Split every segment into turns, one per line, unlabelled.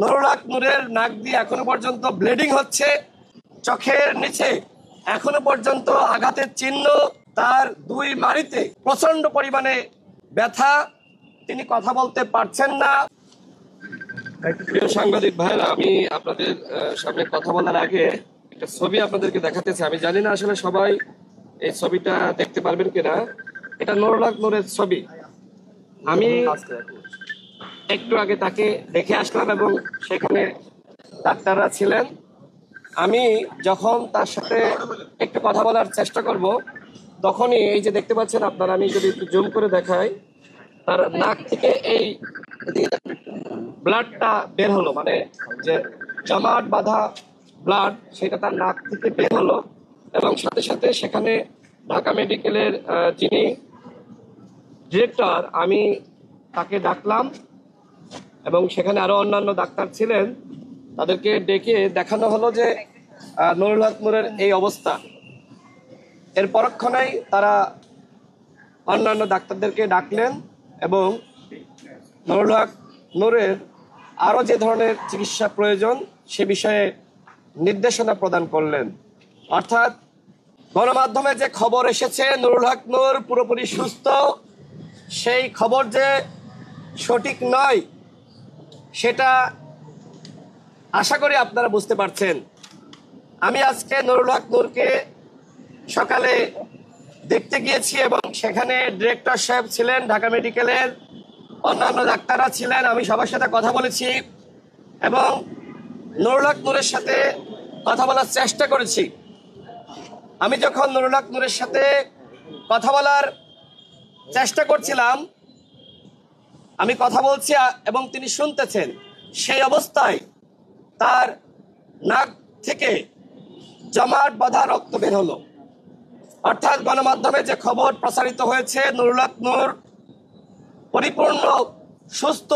নুরুল হক নূরের নাক দিয়ে এখনো পর্যন্ত ব্লিডিং হচ্ছে, চোখের নিচে এখনো পর্যন্ত আঘাতের চিহ্ন, তার দুই মাড়িতে প্রচন্ড পরিমাণে ব্যথা, তিনি কথা বলতে পারছেন না। প্রিয় সাংবাদিক ভাইরা, আমি আপনাদের সামনে কথা বলার আগে একটা ছবি আপনাদেরকে দেখাতে চাই। আমি জানি না আসলে সবাই এই ছবিটা দেখতে পারবেন কিনা। এটা নুরুল হক নূরের ছবি। আমি একটু আগে তাকে দেখে আসলাম এবং সেখানে ডাক্তাররা ছিলেন। আমি যখন তার সাথে একটু কথা বলার চেষ্টা করব, তখনই এই যে দেখতে পাচ্ছেন আপনারা, আমি যদি একটু জুম করে দেখাই, তার নাক থেকে এই ব্লাডটা বের হলো, মানে যে জমাট বাঁধা ব্লাড, সেটা তার নাক থেকে বের হলো। এবং সাথে সাথে সেখানে ঢাকা মেডিকেলের যিনি ডিরেক্টর, আমি তাকে ডাকলাম এবং সেখানে আরো অন্যান্য ডাক্তার ছিলেন, তাদেরকে ডেকে দেখানো হলো যে নুরুল হক নূরের এই অবস্থা। এর পরক্ষণেই তারা অন্যান্য ডাক্তারদেরকে ডাকলেন এবং নুরুল হক নূরের আরো যে ধরনের চিকিৎসা প্রয়োজন সে বিষয়ে নির্দেশনা প্রদান করলেন। অর্থাৎ গণমাধ্যমে যে খবর এসেছে নুরুল হক নূর পুরোপুরি সুস্থ, সেই খবর যে সঠিক নয় সেটা আশা করি আপনারা বুঝতে পারছেন। আমি আজকে নুরুল হক নূরকে সকালে দেখতে গিয়েছি এবং সেখানে ডিরেক্টর সাহেব ছিলেন, ঢাকা মেডিকেলের অন্যান্য ডাক্তাররা ছিলেন। আমি সবার সাথে কথা বলেছি এবং নুরুল হক নূরের সাথে কথা বলার চেষ্টা করেছি। আমি যখন নুরুল হক নূরের সাথে কথা বলার চেষ্টা করছিলাম, আমি কথা বলছি এবং তিনি শুনতেছেন, সেই অবস্থায় তার নাক থেকে জমাট বাঁধা রক্ত বের হলো। অর্থাৎ গণমাধ্যমে যে খবর প্রচারিত হয়েছে নুরুল হক নূর পরিপূর্ণ সুস্থ,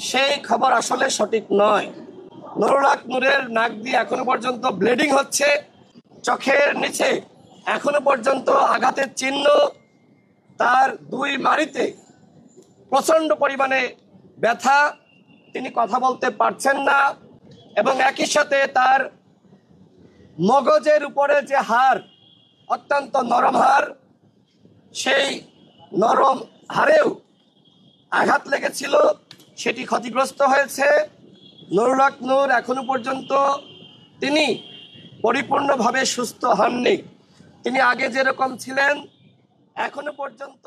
সেই খবর আসলে সঠিক নয়। নুরুল হক নূরের নাক দিয়ে এখনো পর্যন্ত ব্লিডিং হচ্ছে, চোখের নিচে এখনো পর্যন্ত আঘাতের চিহ্ন, তার দুই মাড়িতে প্রচন্ড পরিমাণে ব্যথা, তিনি কথা বলতে পারছেন না। এবং একই সাথে তার মগজের উপরে যে হাড়, অত্যন্ত নরম হাড়, সেই নরম হাড়েও আঘাত লেগেছিল, সেটি ক্ষতিগ্রস্ত হয়েছে। নুরুল হক নূর এখনো পর্যন্ত তিনি পরিপূর্ণভাবে সুস্থ হননি। তিনি আগে যেরকম ছিলেন এখনো পর্যন্ত